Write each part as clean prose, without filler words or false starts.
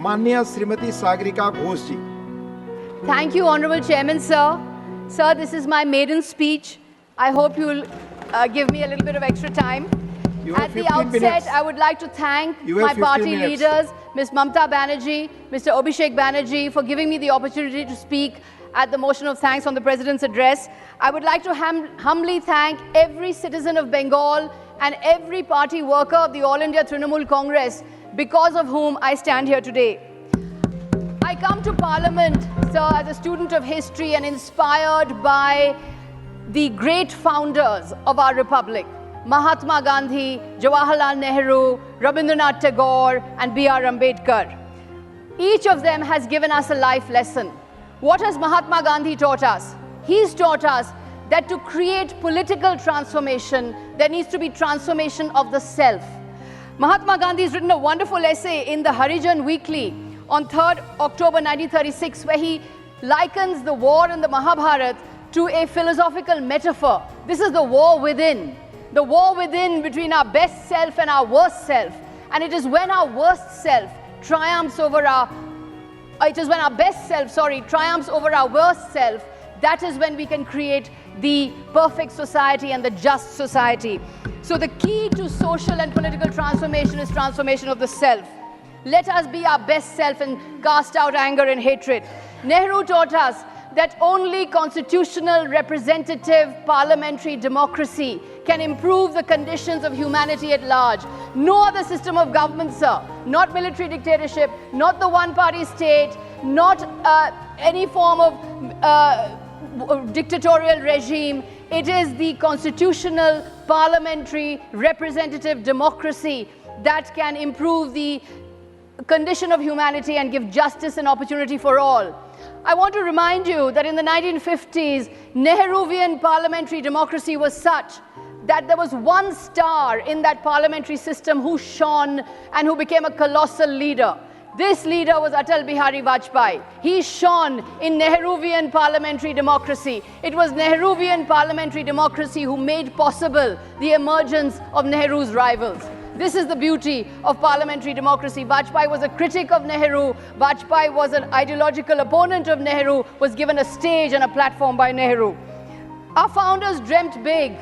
माननीय श्रीमती सागरिका घोष जी। Thank you, Honorable Chairman, sir. Sir, this is my maiden speech. I hope you'll give me a little bit of extra time. At the outset, I would like to thank my party leaders, Ms. Mamta Banerjee, Mr. Abhishek Banerjee, for giving me the opportunity to speak at the motion of thanks on the President's address. I would like to humbly thank every citizen of Bengal and every party worker of the All India Trinamool Congress, because of whom I stand here today. I come to Parliament, sir, as a student of history and inspired by the great founders of our Republic, Mahatma Gandhi, Jawaharlal Nehru, Rabindranath Tagore, and B.R. Ambedkar. Each of them has given us a life lesson. What has Mahatma Gandhi taught us? He's taught us that to create political transformation, there needs to be transformation of the self. Mahatma Gandhi has written a wonderful essay in the Harijan Weekly on 3rd October 1936, where he likens the war in the Mahabharata to a philosophical metaphor. This is the war within between our best self and our worst self. And it is when our worst self triumphs over our, triumphs over our worst self, that is when we can create the perfect society and the just society. So the key to social and political transformation is transformation of the self. Let us be our best self and cast out anger and hatred. Nehru taught us that only constitutional, representative, parliamentary democracy can improve the conditions of humanity at large. No other system of government, sir, not military dictatorship, not the one-party state, not any form of dictatorial regime. It is the constitutional, parliamentary, representative democracy that can improve the condition of humanity and give justice and opportunity for all. I want to remind you that in the 1950s, Nehruvian parliamentary democracy was such that there was one star in that parliamentary system who shone and who became a colossal leader. This leader was Atal Bihari Vajpayee. He shone in Nehruvian parliamentary democracy. It was Nehruvian parliamentary democracy who made possible the emergence of Nehru's rivals. This is the beauty of parliamentary democracy. Vajpayee was a critic of Nehru. Vajpayee was an ideological opponent of Nehru, was given a stage and a platform by Nehru. Our founders dreamt big.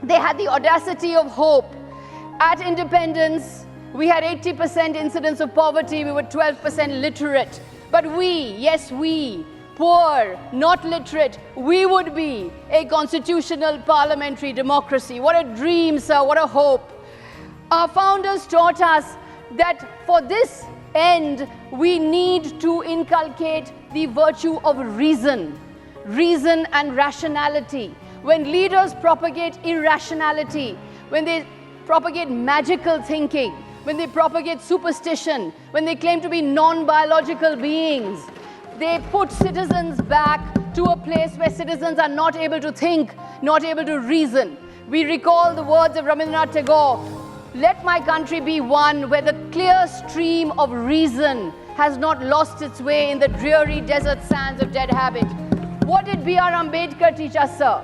They had the audacity of hope. At independence, we had 80% incidence of poverty. We were 12% literate. But we, yes we, poor, not literate, we would be a constitutional parliamentary democracy. What a dream, sir, what a hope. Our founders taught us that for this end, we need to inculcate the virtue of reason and rationality. When leaders propagate irrationality, when they propagate magical thinking, when they propagate superstition, when they claim to be non-biological beings, they put citizens back to a place where citizens are not able to think, not able to reason. We recall the words of Rabindranath Tagore, "Let my country be one where the clear stream of reason has not lost its way in the dreary desert sands of dead habit." What did B.R. Ambedkar teach us, sir?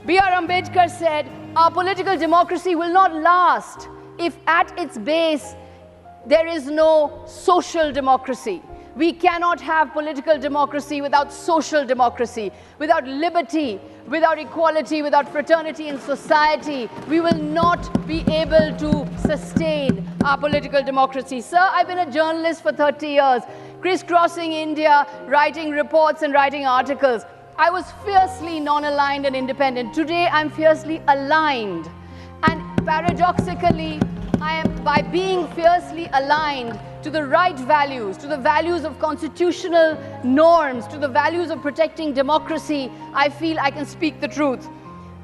B.R. Ambedkar said, our political democracy will not last if at its base there is no social democracy. We cannot have political democracy without social democracy, without liberty, without equality, without fraternity in society. We will not be able to sustain our political democracy. Sir, I've been a journalist for 30 years, crisscrossing India, writing reports and writing articles. I was fiercely non-aligned and independent. Today, I'm fiercely aligned. And paradoxically, by being fiercely aligned to the right values, to the values of constitutional norms, to the values of protecting democracy, I feel I can speak the truth.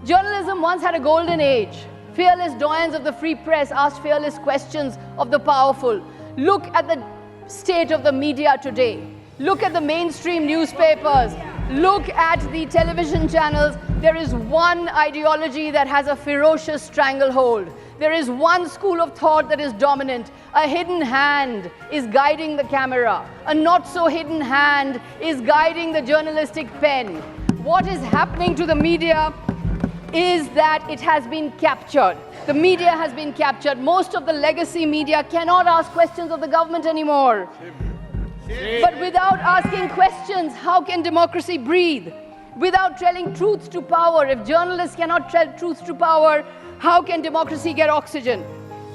Journalism once had a golden age. Fearless doyens of the free press asked fearless questions of the powerful. Look at the state of the media today. Look at the mainstream newspapers. Look at the television channels. There is one ideology that has a ferocious stranglehold. There is one school of thought that is dominant. A hidden hand is guiding the camera. A not so hidden hand is guiding the journalistic pen. What is happening to the media is that it has been captured. The media has been captured. Most of the legacy media cannot ask questions of the government anymore. But without asking questions, how can democracy breathe? Without telling truths to power, if journalists cannot tell truths to power, how can democracy get oxygen?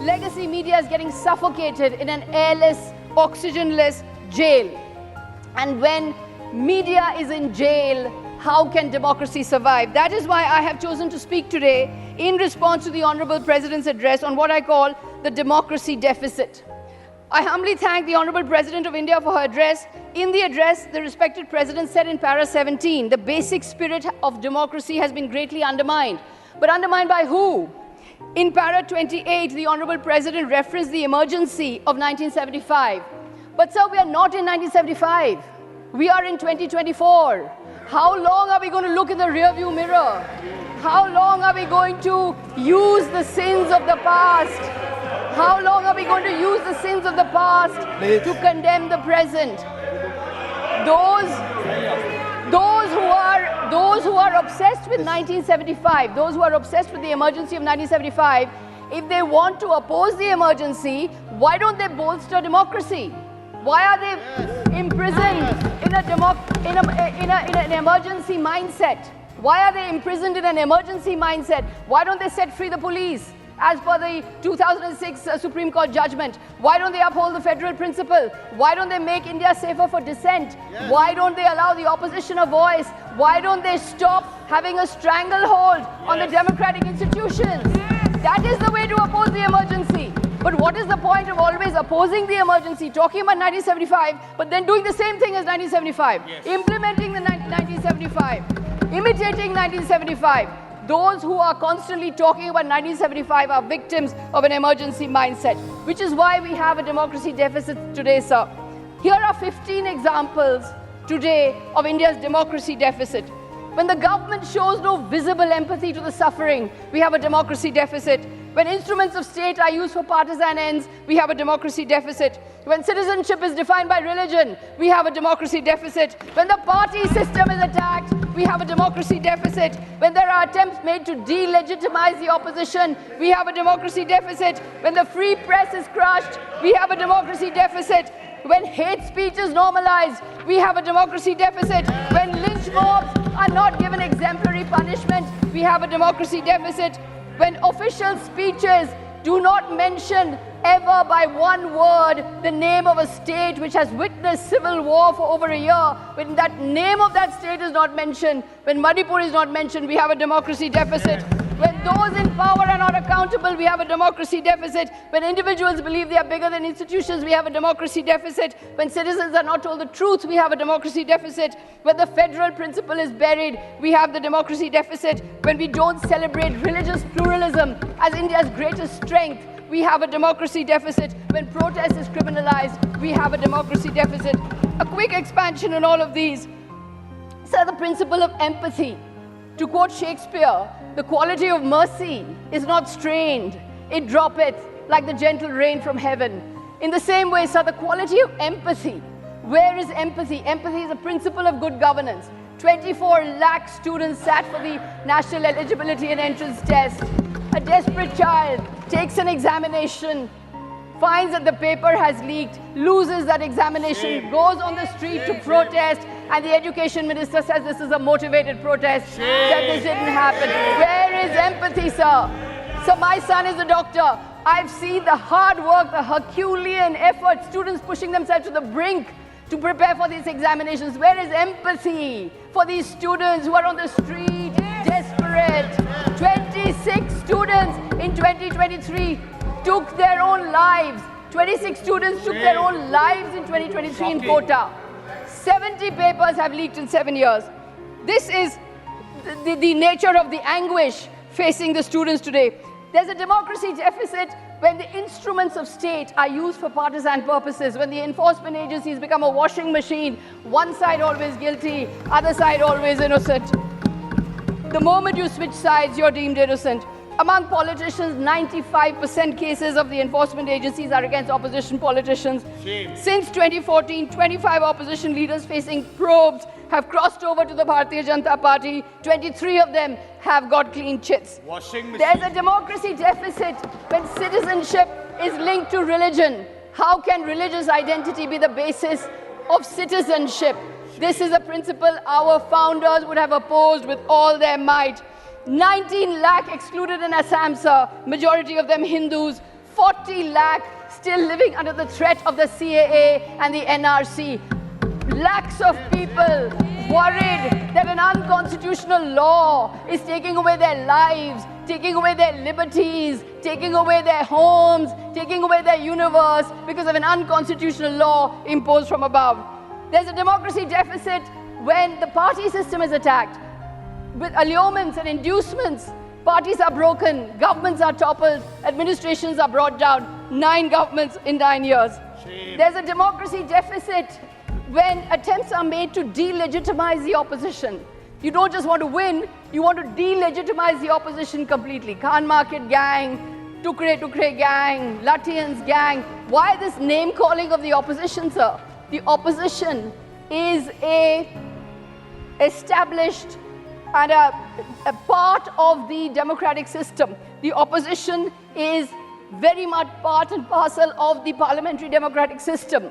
Legacy media is getting suffocated in an airless, oxygenless jail. And when media is in jail, how can democracy survive? That is why I have chosen to speak today in response to the Honorable President's address on what I call the democracy deficit. I humbly thank the Honorable President of India for her address. In the address, the respected President said in para 17, the basic spirit of democracy has been greatly undermined. But undermined by who? In para 28, the Honorable President referenced the emergency of 1975. But sir, we are not in 1975. We are in 2024. How long are we going to look in the rearview mirror? How long are we going to use the sins of the past? How long are we going to use the sins of the past to condemn the present? Those who are obsessed with 1975, those who are obsessed with the emergency of 1975, if they want to oppose the emergency, why don't they bolster democracy? Why are they imprisoned in an emergency mindset? Why are they imprisoned in an emergency mindset? Why don't they set free the police as per the 2006 Supreme Court judgment? Why don't they uphold the federal principle? Why don't they make India safer for dissent? Yes. Why don't they allow the opposition a voice? Why don't they stop having a stranglehold on the democratic institutions? Yes. That is the way to oppose the emergency. But what is the point of always opposing the emergency, talking about 1975, but then doing the same thing as 1975, yes. Implementing the 1975, imitating 1975? Those who are constantly talking about 1975 are victims of an emergency mindset, which is why we have a democracy deficit today, sir. Here are 15 examples today of India's democracy deficit. When the government shows no visible empathy to the suffering, we have a democracy deficit. When instruments of state are used for partisan ends, we have a democracy deficit. When citizenship is defined by religion, we have a democracy deficit. When the party system is attacked, we have a democracy deficit. When there are attempts made to delegitimize the opposition, we have a democracy deficit. When the free press is crushed, we have a democracy deficit. When hate speech is normalized, we have a democracy deficit. When lynch mobs are not given exemplary punishment, we have a democracy deficit. When official speeches do not mention ever by one word the name of a state which has witnessed civil war for over a year, when that name of that state is not mentioned, when Manipur is not mentioned, we have a democracy deficit. When those in power are not accountable, we have a democracy deficit. When individuals believe they are bigger than institutions, we have a democracy deficit. When citizens are not told the truth, we have a democracy deficit. When the federal principle is buried, we have the democracy deficit. When we don't celebrate religious pluralism as India's greatest strength, we have a democracy deficit. When protest is criminalized, we have a democracy deficit. A quick expansion on all of these. Sir, the principle of empathy. To quote Shakespeare, the quality of mercy is not strained. It droppeth like the gentle rain from heaven. In the same way, sir, the quality of empathy. Where is empathy? Empathy is a principle of good governance. 24 lakh students sat for the National Eligibility and Entrance Test. A desperate child takes an examination, finds that the paper has leaked, loses that examination, goes on the street to protest, and the education minister says this is a motivated protest, that this didn't happen. Where is empathy, sir? So my son is a doctor. I've seen the hard work, the Herculean effort, students pushing themselves to the brink to prepare for these examinations. Where is empathy for these students who are on the street, desperate? 26 students in 2023 took their own lives. 26 students took their own lives in 2023 in Kota. 70 papers have leaked in 7 years. This is the nature of the anguish facing the students today. There's a democracy deficit when the instruments of state are used for partisan purposes, when the enforcement agencies become a washing machine, one side always guilty, other side always innocent. The moment you switch sides, you're deemed innocent. Among politicians, 95% cases of the enforcement agencies are against opposition politicians. Shame. Since 2014, 25 opposition leaders facing probes have crossed over to the Bharatiya Janata Party. 23 of them have got clean chits. There's a democracy deficit when citizenship is linked to religion. How can religious identity be the basis of citizenship. This is a principle our founders would have opposed with all their might. 19 lakh excluded in Assam, sir, majority of them Hindus, 40 lakh still living under the threat of the CAA and the NRC. Lakhs of people worried that an unconstitutional law is taking away their lives, taking away their liberties, taking away their homes, taking away their universe because of an unconstitutional law imposed from above. There's a democracy deficit when the party system is attacked. With allurements and inducements, parties are broken, governments are toppled, administrations are brought down. 9 governments in 9 years. Shame. There's a democracy deficit when attempts are made to delegitimize the opposition. You don't just want to win, you want to delegitimize the opposition completely. Khan Market gang, Tukre gang, Lutyens gang. Why this name calling of the opposition, sir? The opposition is a established and a part of the democratic system. The opposition is very much part and parcel of the parliamentary democratic system.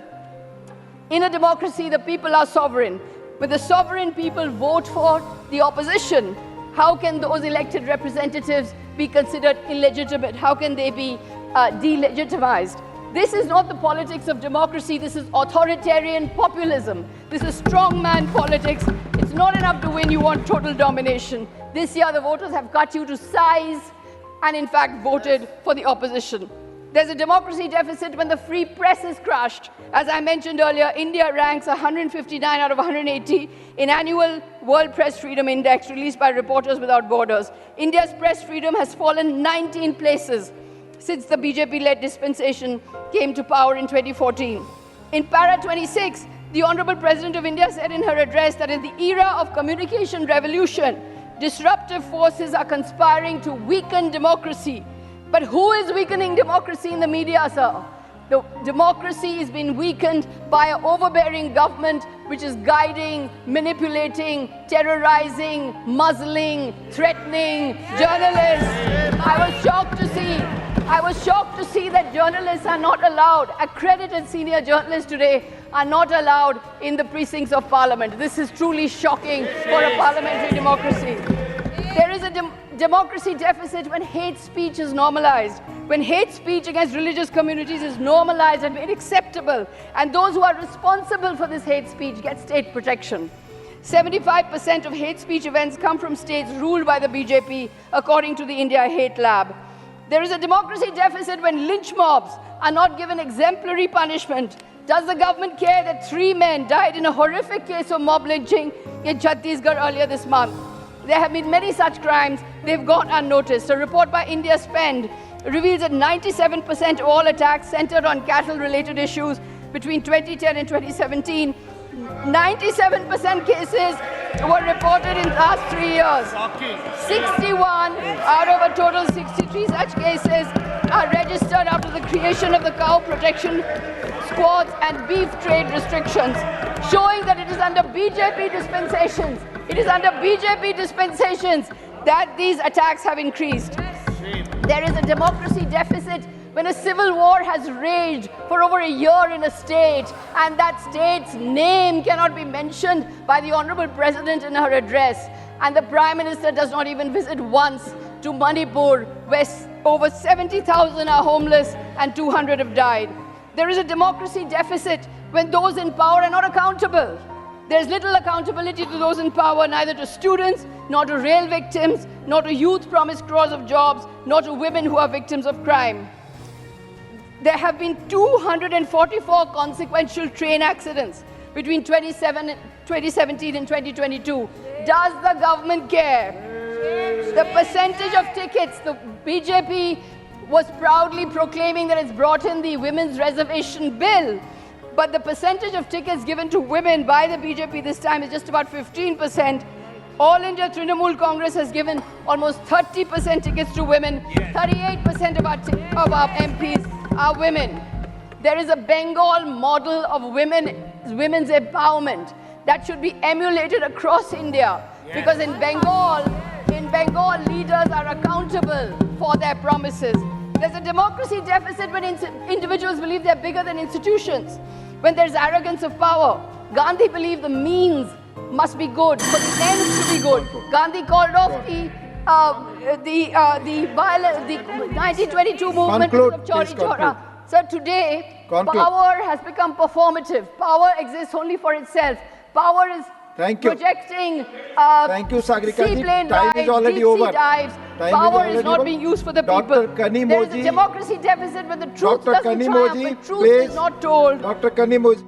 In a democracy, the people are sovereign. When the sovereign people vote for the opposition, how can those elected representatives be considered illegitimate? How can they be delegitimized? This is not the politics of democracy. This is authoritarian populism. This is strongman politics. It's not enough to win. You want total domination. This year, the voters have cut you to size and, in fact, voted for the opposition. There's a democracy deficit when the free press is crushed. As I mentioned earlier, India ranks 159 out of 180 in annual World Press Freedom Index released by Reporters Without Borders. India's press freedom has fallen 19 places since the BJP-led dispensation came to power in 2014. In para 26, the Honorable President of India said in her address that in the era of communication revolution, disruptive forces are conspiring to weaken democracy. But who is weakening democracy in the media, sir? The democracy is being weakened by an overbearing government which is guiding, manipulating, terrorizing, muzzling, threatening journalists. I was shocked to see that journalists are not allowed, accredited senior journalists today are not allowed in the precincts of parliament. This is truly shocking for a parliamentary democracy. There is a democracy deficit when hate speech is normalized, when hate speech against religious communities is normalized and made acceptable, and those who are responsible for this hate speech get state protection. 75% of hate speech events come from states ruled by the BJP, according to the India Hate Lab. There is a democracy deficit when lynch mobs are not given exemplary punishment. Does the government care that 3 men died in a horrific case of mob lynching in Chhattisgarh earlier this month? There have been many such crimes. They've gone unnoticed. A report by India Spend reveals that 97% of all attacks centered on cattle-related issues between 2010 and 2017. 97% cases were reported in the last 3 years. 61 out of a total 63 such cases are registered after the creation of the cow protection squads and beef trade restrictions, showing that it is under BJP dispensations. It is under BJP dispensations that these attacks have increased. There is a democracy deficit when a civil war has raged for over a year in a state and that state's name cannot be mentioned by the Honorable President in her address, and the Prime Minister does not even visit once to Manipur, where over 70,000 are homeless and 200 have died. There is a democracy deficit when those in power are not accountable. There's little accountability to those in power, neither to students, nor to rail victims, nor to youth promised crores of jobs, nor to women who are victims of crime. There have been 244 consequential train accidents between 2017 and 2022. Does the government care? The percentage of tickets, the BJP was proudly proclaiming that it's brought in the women's reservation bill, but the percentage of tickets given to women by the BJP this time is just about 15%. All India Trinamool Congress has given almost 30% tickets to women. 38% of our MPs are women. There is a Bengal model of women's empowerment that should be emulated across India, because in Bengal, leaders are accountable for their promises. There's a democracy deficit when individuals believe they're bigger than institutions. when there's arrogance of power. Gandhi believed the means must be good, for the ends to be good. Gandhi called off the 1922 movement Conclude, of Chauri please Chaura. So today, power has become performative. Power exists only for itself. Power is projecting Thank you, Sagarika. seaplane Time dives, is already deep over. sea dives. Power is not being used for the people. There is a democracy deficit when the truth doesn't triumph, when truth is not told. Dr. Kanimoji.